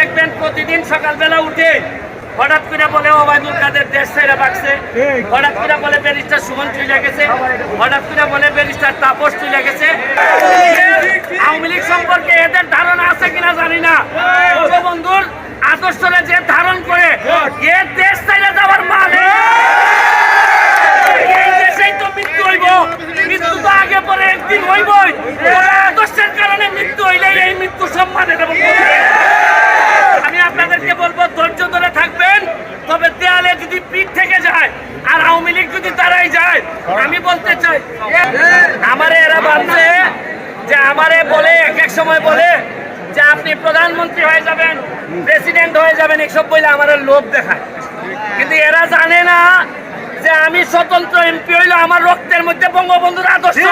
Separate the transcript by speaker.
Speaker 1: দেখবেন প্রতিদিন সকালবেলা উঠে হঠাৎ করে বলে ওবায়দুল কাদের দেশ ছেড়ে বাঁচছে, হঠাৎ করে বলে ব্যারিস্টার সুমন চলে গেছে, হঠাৎ করে বলে ব্যারিস্টার তাপস চলে গেছে। আওয়ামী লীগ সম্পর্কে এদের ধারণা আছে কিনা জানি না। বঙ্গবন্ধুর আদর্শরে যে ধারণ করে এ দেশ ছেড়ে যাওয়ার মানে এই দেশেই তো মৃত্যু হইব, মৃত্যু তো আগে পরে একদিন হইবই। আদর্শের কারণে মৃত্যু হইলে এই মৃত্যু সম্মানে দেব। আমি আপনাদেরকে বলবো ধৈর্য ধরে থাকবেন, তবে দেয়ালে যদি পিঠ থেকে যায় আর আওয়ামী লীগ যদি দাঁড়াই যায়, আমি বলতে চাই আমারে এরা ভাবছে যে আমারে বলে এক সময় বলে যে আপনি প্রধানমন্ত্রী হয়ে যাবেন, প্রেসিডেন্ট হয়ে যাবেন, এসব বলে আমার লোভ দেখায়। কিন্তু এরা জানে না যে আমি স্বতন্ত্র এমপি হইলো আমার রক্তের মধ্যে বঙ্গবন্ধুর আদর্শ।